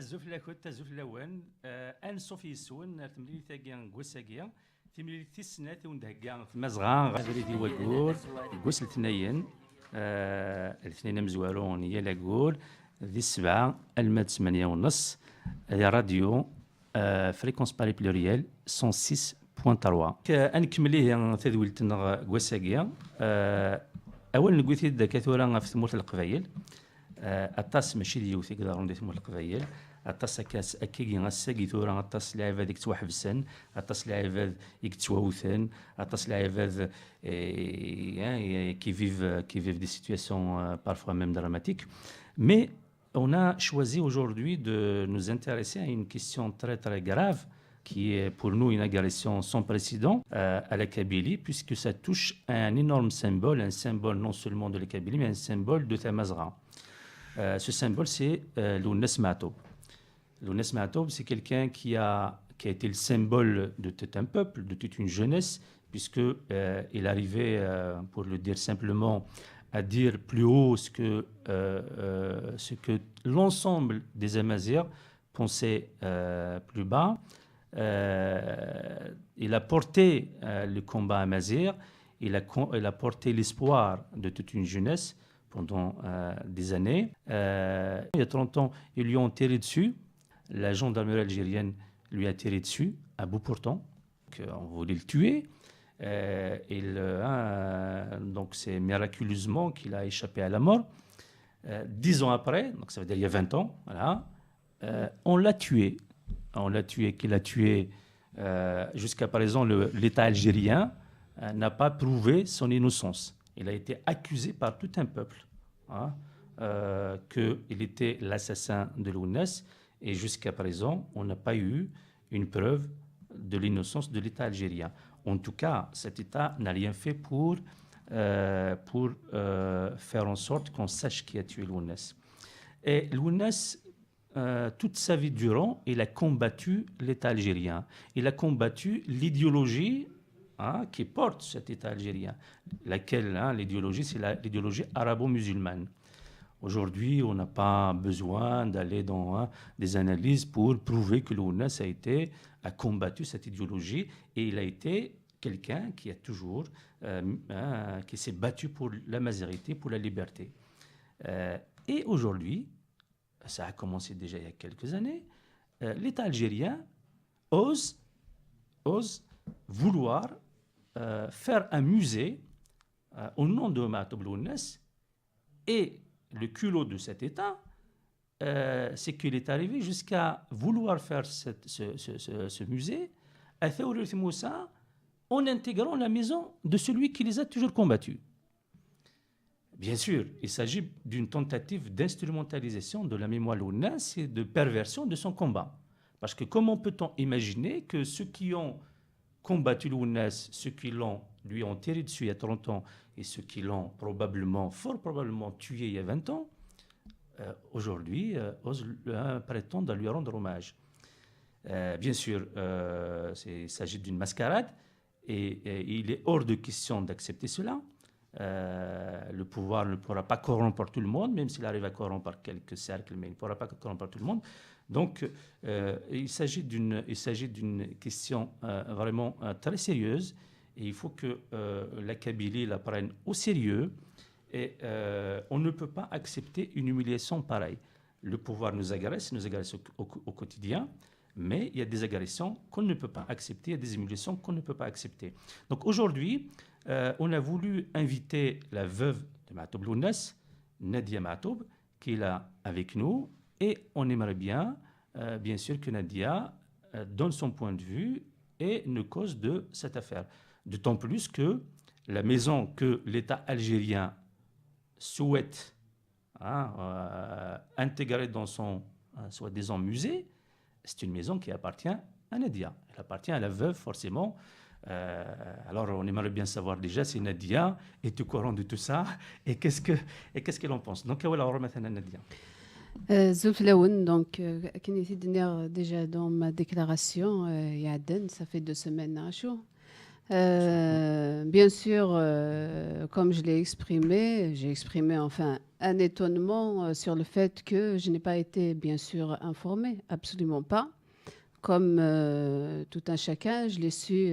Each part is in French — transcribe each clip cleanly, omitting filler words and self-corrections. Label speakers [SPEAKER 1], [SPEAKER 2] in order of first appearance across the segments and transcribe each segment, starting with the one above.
[SPEAKER 1] تزوف لاكوت تزوف لاوان ان صوفي يسون تمليل تاكيا كوساكيا تمليل تيسنات وندهكا في مزغا غادي دي وكور كوس الثنين الاثنين مزوارون هي لاكور ذي السبعة المات 8 ونص هي راديو فريكونس باري بلوريال 106.3 نكمليه تدويلتنا كوساكيا اول نقول دا كثورة في ثمورة القبايل الطاس ماشي ديوثي كذا روندي ثمورة القبايل الطاس كاس اكيغي غاساكي ثورة الطاس لعباد ديك توحبسن الطاس لعباد يكتوهوثن الطاس لعباد qui vivent des situations parfois même dramatiques. Mais on a choisi aujourd'hui de nous intéresser à une question très très grave qui est pour nous une agression sans précédent à la Kabylie, puisque ça touche un énorme symbole, un symbole non seulement de la Kabylie, mais un symbole de Tamazgha. Ce symbole, c'est l'Ounes Ma'toub. L'Ounes Ma'toub, c'est quelqu'un qui a été le symbole de tout un peuple, de toute une jeunesse, puisqu'il arrivait, pour le dire simplement, à dire plus haut ce que l'ensemble des Amazirs pensaient plus bas. Il a porté le combat amazigh, il a porté l'espoir de toute une jeunesse pendant des années. Il y a 30 ans, ils lui ont tiré dessus. La gendarmerie algérienne lui a tiré dessus, à bout portant. On voulait le tuer. Donc c'est miraculeusement qu'il a échappé à la mort. 10 ans après, donc ça veut dire il y a 20 ans, voilà, on l'a tué. On l'a tué, qu'il a tué jusqu'à présent, l'État algérien n'a pas prouvé son innocence. Il a été accusé par tout un peuple qu'il était l'assassin de l'Ounes, et jusqu'à présent, on n'a pas eu une preuve de l'innocence de l'État algérien. En tout cas, cet État n'a rien fait pour faire en sorte qu'on sache qui a tué l'Ounes. Et l'Ounes, toute sa vie durant, il a combattu l'État algérien. Il a combattu l'idéologie qui porte cet État algérien. Laquelle, l'idéologie, c'est l'idéologie arabo-musulmane. Aujourd'hui, on n'a pas besoin d'aller dans des analyses pour prouver que l'Ounes a combattu cette idéologie, et il a été quelqu'un qui a toujours qui s'est battu pour la majorité, pour la liberté. Et aujourd'hui, ça a commencé déjà il y a quelques années, l'État algérien ose vouloir faire un musée au nom de Ma'toub l'Ounes, et le culot de cet État, c'est qu'il est arrivé jusqu'à vouloir faire ce musée à Théorie Moussa en intégrant la maison de celui qui les a toujours combattus. Bien sûr, il s'agit d'une tentative d'instrumentalisation de la mémoire l'Ounes et de perversion de son combat. Parce que comment peut-on imaginer que ceux qui ont combattu l'Ounes, ceux qui lui ont tiré dessus il y a 30 ans, et ceux qui l'ont fort probablement tué il y a 20 ans, aujourd'hui osent prétendre lui rendre hommage. Bien sûr, il s'agit d'une mascarade, et il est hors de question d'accepter cela. Le pouvoir ne pourra pas corrompre tout le monde, même s'il arrive à corrompre quelques cercles, mais il ne pourra pas corrompre tout le monde. Donc, il s'agit d'une question vraiment très sérieuse, et il faut que la Kabylie la prenne au sérieux, et on ne peut pas accepter une humiliation pareille. Le pouvoir nous agresse au quotidien, mais il y a des agressions qu'on ne peut pas accepter, il y a des humiliations qu'on ne peut pas accepter. Donc aujourd'hui, on a voulu inviter la veuve de Ma'toub l'Ounes, Nadia Ma'toub, qui est là avec nous, et on aimerait bien sûr, que Nadia donne son point de vue et nous cause de cette affaire. D'autant plus que la maison que l'État algérien souhaite intégrer dans son soi-disant musée, c'est une maison qui appartient à Nadia. Elle appartient à la veuve, forcément. Alors, on aimerait bien savoir déjà si Nadia est au courant de tout ça, et qu'est-ce qu'elle en pense. Donc, voilà, on remet à Nadia.
[SPEAKER 2] Zouf Laoun, donc, qui était déjà dans ma déclaration, ça fait 2 semaines, chaud. Bien sûr, comme je l'ai exprimé, j'ai exprimé enfin un étonnement sur le fait que je n'ai pas été bien sûr informée, absolument pas. Comme tout un chacun, je l'ai su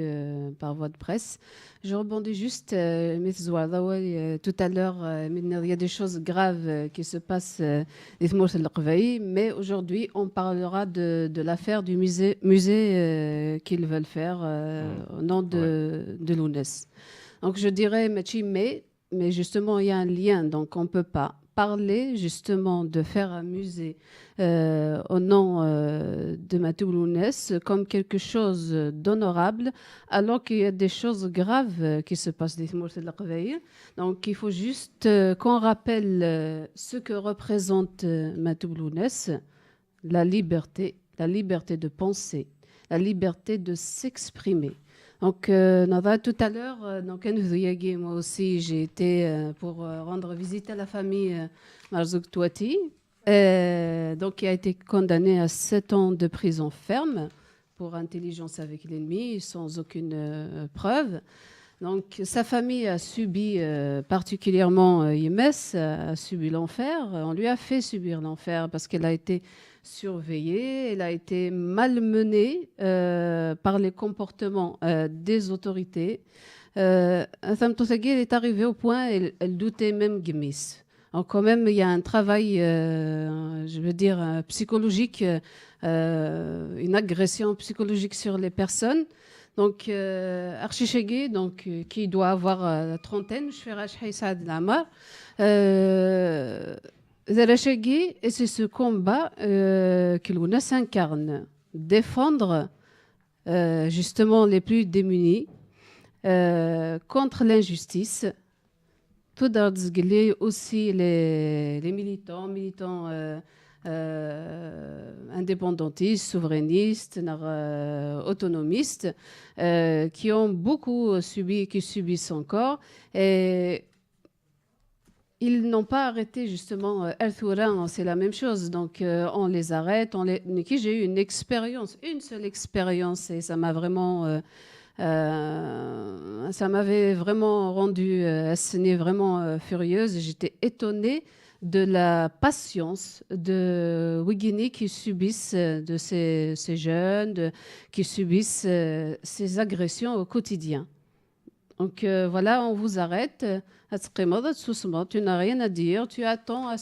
[SPEAKER 2] par voie de presse. Je rebondis juste, Miss Zouardaoui, tout à l'heure, il y a des choses graves qui se passent des Tmours El Qvayi, mais aujourd'hui, on parlera de l'affaire du musée qu'ils veulent faire au nom de l'UNES. Donc je dirais, mais justement, il y a un lien, donc on ne peut pas parler justement de faire un musée au nom de Matou Lounès comme quelque chose d'honorable, alors qu'il y a des choses graves qui se passent des Tmours El Qvayi. Donc il faut juste qu'on rappelle ce que représente Matou Lounès, la liberté de penser, la liberté de s'exprimer. Donc, Nada, tout à l'heure, donc, moi aussi, j'ai été pour rendre visite à la famille Marzouk Touati, donc, qui a été condamné à 7 ans de prison ferme pour intelligence avec l'ennemi, sans aucune preuve. Donc, sa famille a subi, particulièrement Yemes, a subi l'enfer. On lui a fait subir l'enfer parce qu'elle a été surveillée, elle a été malmenée par les comportements des autorités. Sam Tossagui, elle est arrivée au point, elle doutait même Gemis. Donc, quand même, il y a un travail, je veux dire, psychologique, une agression psychologique sur les personnes. Donc, Archichegui, donc, qui doit avoir la trentaine, je fais Saad Lamar. Zarachegui, et c'est ce combat que l'UNA s'incarne. Défendre justement les plus démunis contre l'injustice. Tout d'abord, aussi les militants indépendantistes, souverainistes, autonomistes, qui ont beaucoup subi, qui subissent encore. Et ils n'ont pas arrêté justement Erthouran, c'est la même chose. Donc on les arrête. J'ai eu une seule expérience, et ça m'a vraiment... ça m'avait vraiment rendu vraiment furieuse. J'étais étonnée de la patience de Wigini qui subissent de ces jeunes, qui subissent ces agressions au quotidien. Donc voilà, on vous arrête. Tu n'as rien à dire. Tu attends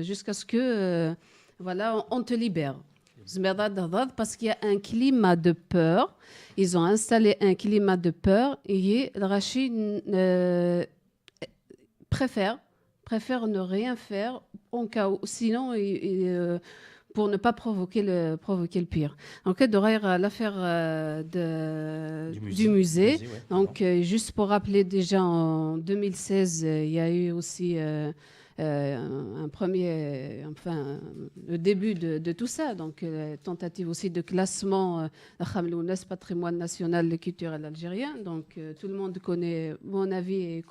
[SPEAKER 2] jusqu'à ce que voilà, on te libère. Parce qu'il y a un climat de peur. Ils ont installé un climat de peur et Rachid préfère ne rien faire en cas où, sinon, pour ne pas provoquer le pire. En cas d'horaire, l'affaire du musée.
[SPEAKER 1] Ouais,
[SPEAKER 2] Donc, juste pour rappeler, déjà en 2016, il y a eu aussi un premier, enfin, le début de tout ça. Donc, tentative aussi de classement Khamlounes, patrimoine national et culturel algérien. Donc, tout le monde connaît mon avis et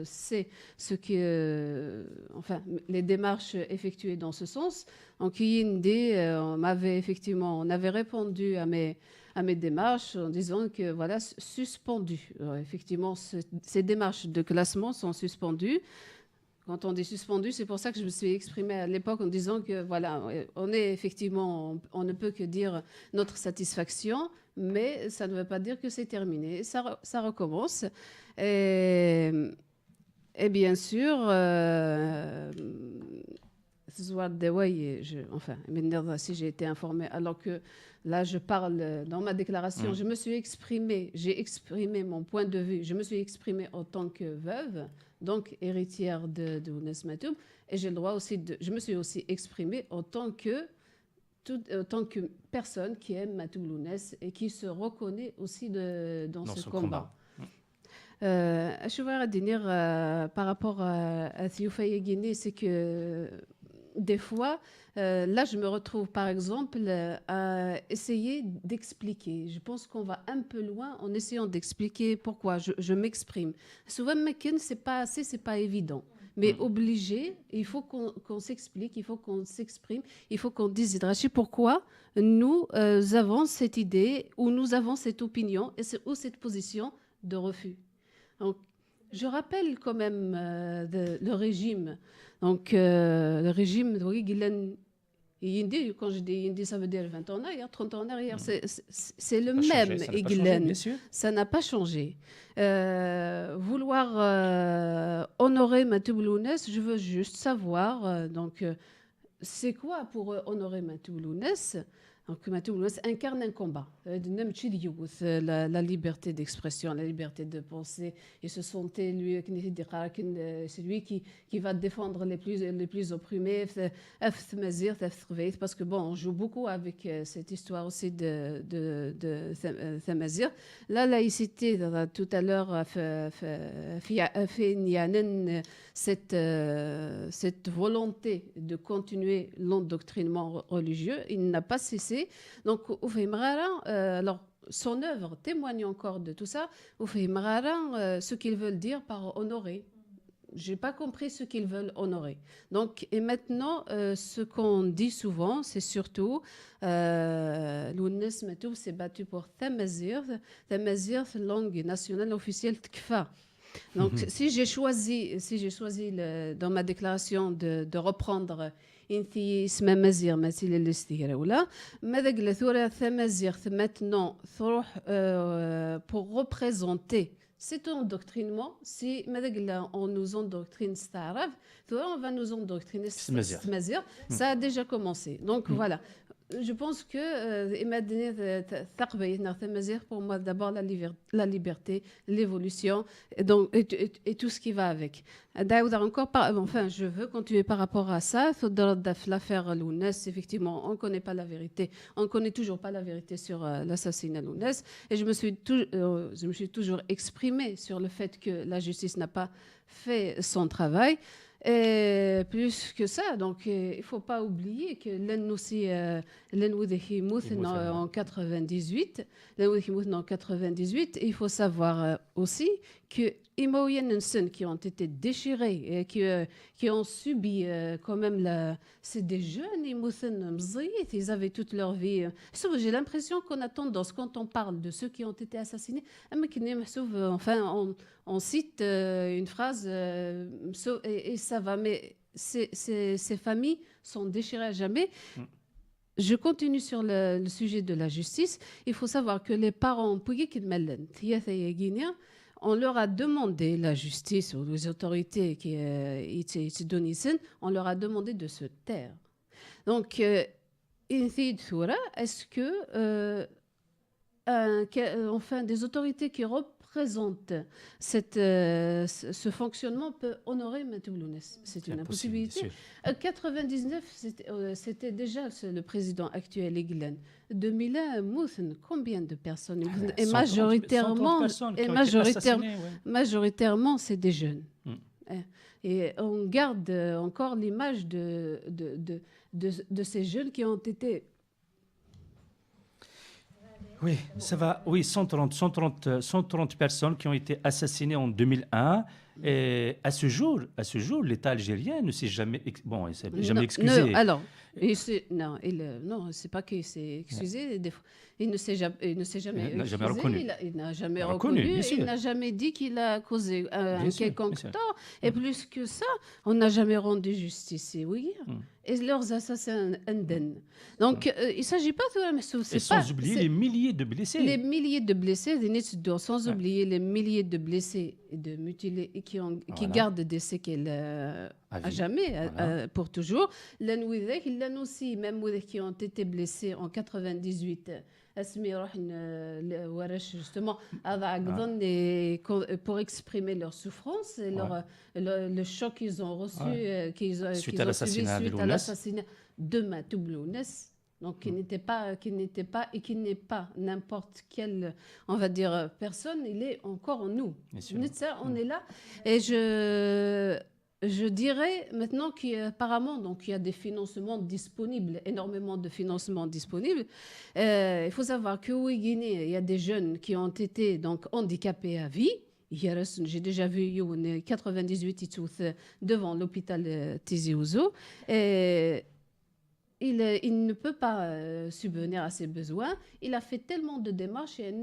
[SPEAKER 2] sait ce qui, enfin, les démarches effectuées dans ce sens. Donc, on avait répondu à mes démarches en disant que voilà, suspendu. Alors, effectivement, ces démarches de classement sont suspendues. Quand on dit suspendu, c'est pour ça que je me suis exprimée à l'époque en disant que voilà, on est effectivement, on ne peut que dire notre satisfaction, mais ça ne veut pas dire que c'est terminé. Ça recommence. Et bien sûr, enfin, si j'ai été informée, alors que là, je parle dans ma déclaration, je me suis exprimée, j'ai exprimé mon point de vue, je me suis exprimée en tant que veuve, donc héritière de Ounès Matoub, et j'ai le droit aussi je me suis aussi exprimée en tant que personne qui aime Matoub Lounès et qui se reconnaît aussi dans ce combat. Je voudrais dire par rapport à Thiouffa Guinée, c'est que des fois, là, je me retrouve, par exemple, à essayer d'expliquer. Je pense qu'on va un peu loin en essayant d'expliquer pourquoi je m'exprime. Souvent, c'est pas assez, c'est pas évident. Mais obligé, il faut qu'on s'explique, il faut qu'on s'exprime, il faut qu'on dise Rachid, pourquoi nous avons cette idée ou nous avons cette opinion ou cette position de refus. Donc, je rappelle quand même le régime. Donc, le régime, quand je dis Yindi, ça veut dire 20 ans en arrière, 30 ans en arrière. C'est le même Iglen. Ça n'a pas changé. Vouloir honorer Matoulounès, je veux juste savoir, c'est quoi pour honorer Matoulounès? Donc, Matoulounès incarne un combat. La liberté d'expression, la liberté de penser. Et ce sont lui, c'est lui qui va défendre les plus opprimés. Parce que bon, on joue beaucoup avec cette histoire aussi de Thamazir. La laïcité, tout à l'heure, cette volonté de continuer l'endoctrinement religieux, il n'a pas cessé. Donc, alors, son œuvre témoigne encore de tout ça. Ce qu'ils veulent dire par honorer. Je n'ai pas compris ce qu'ils veulent honorer. Donc, et maintenant, ce qu'on dit souvent, c'est surtout l'UNES Matou s'est battu pour Thamazir, langue nationale officielle Tkfa. Donc, si j'ai choisi dans ma déclaration de reprendre انتي اسمها مزيغ مثل الاستهراء ولا ماذا قال ثورة ثمازيغ maintenant تروح pour représenter c'est un endoctrinement si ماذا قال on nous endoctrine استعراف ثورة on va nous endoctriner مزيغ ça a déjà commencé donc voilà. Je pense que pour moi d'abord la liberté, l'évolution et tout ce qui va avec. Enfin, je veux continuer par rapport à ça. L'affaire Lounès, effectivement, on ne connaît pas la vérité. On ne connaît toujours pas la vérité sur l'assassinat Lounès. Et je me suis toujours exprimée sur le fait que la justice n'a pas fait son travail. Et plus que ça, donc il ne faut pas oublier que en 98, il faut savoir aussi que qui ont été déchirés et qui ont subi quand même c'est des jeunes ils avaient toute leur vie. J'ai l'impression qu'on a tendance, quand on parle de ceux qui ont été assassinés, enfin on cite une phrase et ça va, mais ces familles sont déchirées à jamais. Je continue sur le sujet de la justice. Il faut savoir que les parents, on leur a demandé, la justice ou les autorités qui on leur a demandé de se taire. Donc, est-ce que enfin, des autorités qui représentent ce fonctionnement peut honorer Matoulounès? C'est une impossibilité. 99, c'était déjà le président actuel, Iglen. 2001, Mouthen, combien de personnes? Et majoritairement, c'est des jeunes. Et on garde encore l'image de ces jeunes qui ont été...
[SPEAKER 1] Oui, ça va. Oui, 130 personnes qui ont été assassinées en 2001. Et à ce jour, l'État algérien ne s'est jamais, jamais excusé.
[SPEAKER 2] Non, c'est pas qu'il s'est excusé. Il ne s'est jamais excusé. Il n'a jamais reconnu. Il n'a jamais dit qu'il a causé un quelconque tort. Et plus que ça, on n'a jamais rendu justice aux Ouïghirs. Et leurs assassins indemnes. Donc, il ne s'agit pas de...
[SPEAKER 1] Et sans oublier les milliers de blessés.
[SPEAKER 2] Les milliers de blessés, sans oublier les milliers de blessés et de mutilés qui gardent des séquelles à jamais, pour toujours. Il y en a aussi, même qui ont été blessés en 98. Justement, pour exprimer leur souffrance et le choc qu'ils ont reçu
[SPEAKER 1] suite à l'assassinat
[SPEAKER 2] de Matoulounès. Donc, qui n'était pas et qui n'est pas n'importe quelle, on va dire, personne, il est encore en nous. On est là. Et je dirais maintenant qu'apparemment, donc, il y a des financements disponibles, énormément de financements disponibles. Il faut savoir qu'au Guinée, il y a des jeunes qui ont été donc, handicapés à vie. J'ai déjà vu 98 devant l'hôpital Tizi Ouzou. Et il ne peut pas subvenir à ses besoins. Il a fait tellement de démarches et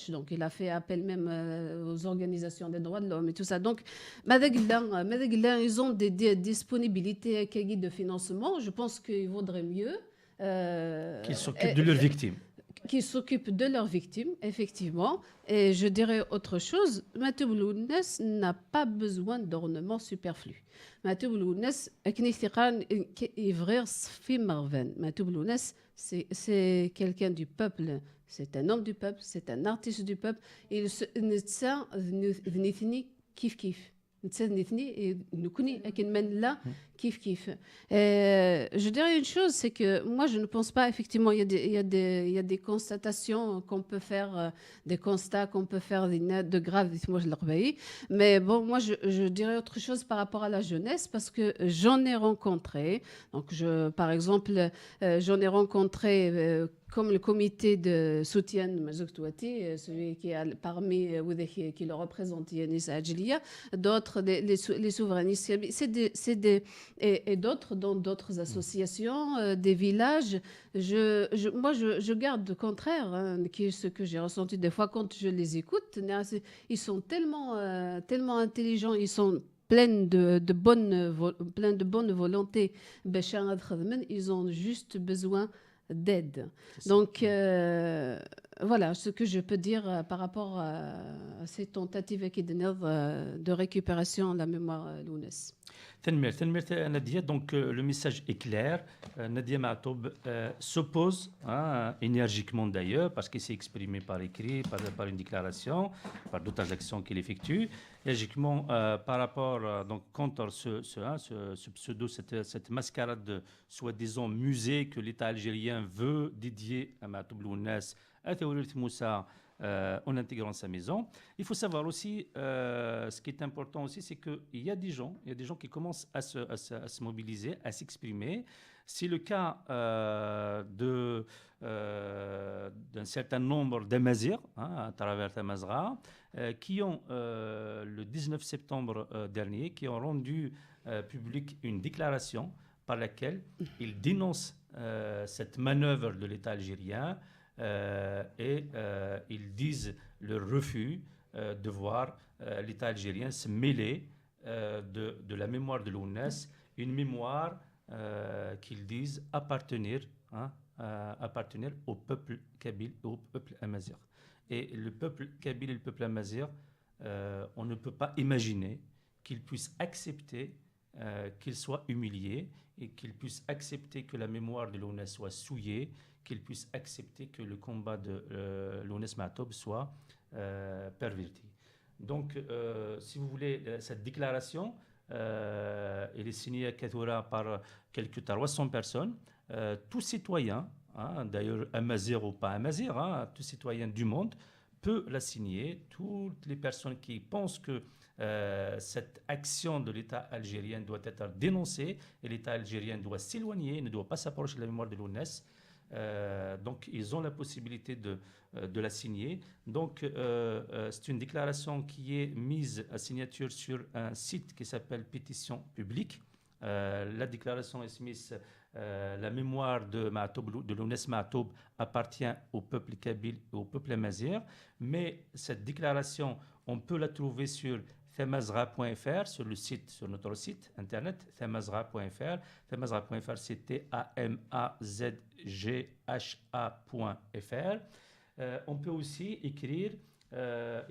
[SPEAKER 2] donc il a fait appel même aux organisations des droits de l'homme et tout ça. Donc, ils ont des disponibilités de financement. Je pense qu'il vaudrait mieux
[SPEAKER 1] qu'ils s'occupent de leurs victimes.
[SPEAKER 2] Qui s'occupent de leurs victimes, effectivement. Et je dirais autre chose, Matoulounes n'a pas besoin d'ornements superflus. Matoulounes, c'est quelqu'un du peuple, c'est un homme du peuple, c'est un artiste du peuple. Il ne kif kif. Et nous là, kiff kiff. Je dirais une chose, c'est que moi je ne pense pas, effectivement, il y a des constatations qu'on peut faire, des constats qu'on peut faire de graves, moi je le mais bon, moi je dirais autre chose par rapport à la jeunesse, parce que j'en ai rencontré, donc par exemple, j'en ai rencontré comme le comité de soutien de Mazoktouati, celui qui est parmi qui le représente, Yanis Adjilia, d'autres, les souverainistes, et d'autres, dans d'autres associations, des villages. Moi, je garde le contraire, ce que j'ai ressenti des fois quand je les écoute. Ils sont tellement intelligents, ils sont pleins de bonne volonté. Ils ont juste besoin d'aide. Donc, voilà ce que je peux dire par rapport à ces tentatives de récupération de la mémoire lounès.
[SPEAKER 1] Tenmir, Nadia, donc le message est clair. Nadia Matoub s'oppose énergiquement d'ailleurs, parce qu'il s'est exprimé par écrit, par une déclaration, par d'autres actions qu'il effectue. Énergiquement par rapport, donc, contre ce pseudo, cette mascarade de soi-disant musée que l'État algérien veut dédier à Matoub Lounes, à Théodoret Moussa, en intégrant sa maison. Il faut savoir aussi, ce qui est important aussi, c'est qu'il y a des gens qui commencent à se mobiliser, à s'exprimer. C'est le cas d'un certain nombre d'Amazirs à travers Tamazra, qui ont, le 19 septembre dernier, qui ont rendu public une déclaration par laquelle ils dénoncent cette manœuvre de l'État algérien, et ils disent leur refus de voir l'État algérien se mêler de la mémoire de l'ONS, une mémoire qu'ils disent appartenir au peuple kabyle et au peuple amazigh. Et le peuple kabyle et le peuple amazigh, on ne peut pas imaginer qu'ils puissent accepter qu'ils soient humiliés et qu'ils puissent accepter que la mémoire de l'ONS soit souillée, qu'ils puissent accepter que le combat de l'ONS Matoub soit perverti. Donc, si vous voulez, cette déclaration, elle est signée à Katoura par quelques 300 personnes, tout citoyen, d'ailleurs amazir ou pas amazir, tout citoyen du monde peut la signer. Toutes les personnes qui pensent que cette action de l'État algérien doit être dénoncée et l'État algérien doit s'éloigner, ne doit pas s'approcher de la mémoire de l'ONS. Donc, ils ont la possibilité de la signer. Donc, c'est une déclaration qui est mise à signature sur un site qui s'appelle Pétition publique. La déclaration est mise. La mémoire de l'ONS Matoub appartient au peuple kabyle et au peuple amazigh. Mais cette déclaration, on peut la trouver sur thamazra.fr, sur notre site internet, thamazra.fr. Thamazra.fr, c'est TAMAZGHA.fr. On peut aussi écrire à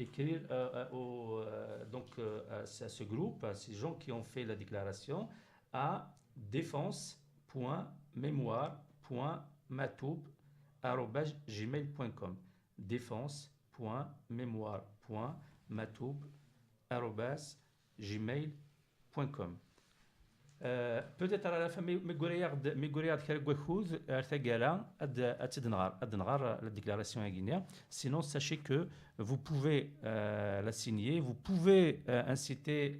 [SPEAKER 1] ce groupe, à ces gens qui ont fait la déclaration, à défense.mémoire.matoub@gmail.com. défense.mémoire.matoub@gmail.com. peut-être à la fin la déclaration guinéenne. Sinon, sachez que vous pouvez la signer, vous pouvez inciter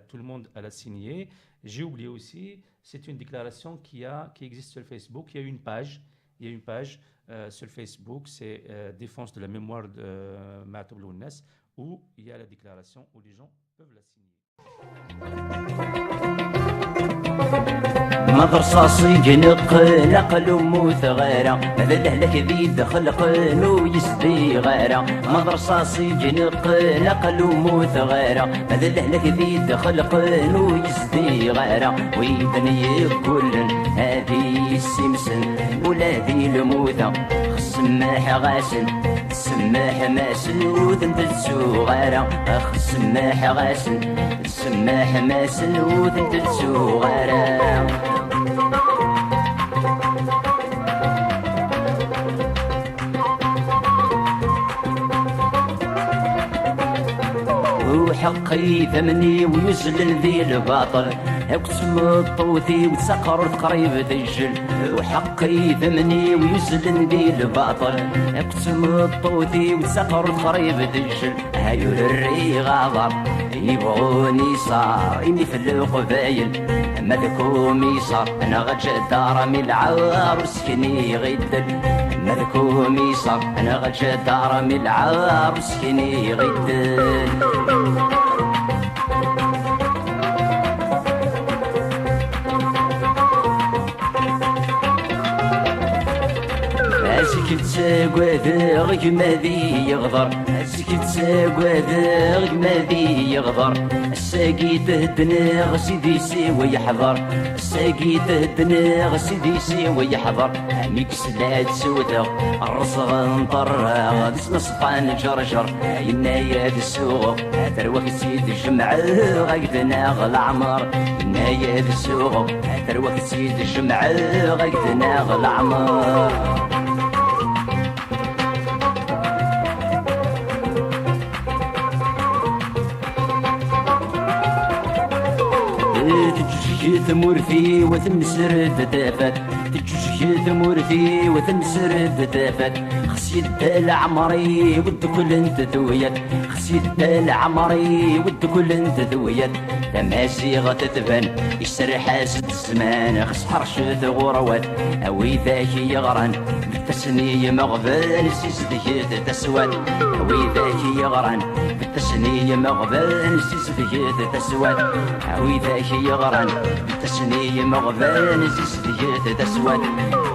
[SPEAKER 1] tout le monde à la signer. J'ai oublié aussi, c'est une déclaration qui existe sur Facebook. Il y a une page sur Facebook, c'est Défense de la mémoire de Matoub Lounes. où il y a la déclaration où les gens peuvent la signer.
[SPEAKER 3] مضرصاصي جنق نقل وموت غيره هذا لهلك ذي دخل قنو يسدي غيره مضرصاصي جنق نقل وموت غيره هذا لهلك ذي دخل قنو يسدي غيره ويبني كل هذه السمسن ولا ذي الموثة السماح غاسن السماح ماسن وذن تلسو غيره اخ السماح غاسن السماح ماسن وذن تلسو غيره وحقي ثمني ويزلل ذي الباطل اقسم الطوثي وتسقر قريب تجل وحقي ثمني ويزلل ذي الباطل اقسم الطوثي وتسقر قريب تجل هايو الري غاضر يبغوني صار اني في القبايل ملكومي صار انا غجا دار من العروس كني غدل ملكومي صار انا غجا دار من العروس كني غدل اسكت ساقواذ ما ذي يغضر اسكت ساقواذ ما ذي يغضر الساقي تهدنا سيدي سوى يحضر الساقي تهدنا سيدي سوى يحضر عميك سلاد سودا الرصغ نطر دسنا سطان جرجر ينايا السوق تروك سيد الجمع غيدنا غالعمر ينايا السوق تروك سيد الجمع غيدنا غالعمر تجوجي ثمورتي وتنسرد تافات تجوجي ثمورتي وتنسرد تافات خسيت العمري ود كل انت دويت خسيت العمري ود كل انت دويت تماسي غتتبان يسرح حاسد الزمان خس حرشة غروات اوي ذاك يغران بالتسنية مغبان سيزديت تسوات اوي ذاك يغران بالتسنية مغبان سيزديت تسوات اوي ذاك يغران بالتسنية مغبان سيزديت تسوات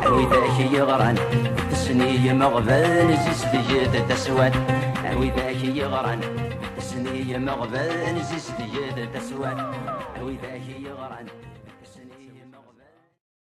[SPEAKER 3] اوي ذاك يغران بالتسنية مغبان سيزديت تسوات اوي ذاك يغران بالتسنية مغبان سيزديت تسوات اوي ذاك يغران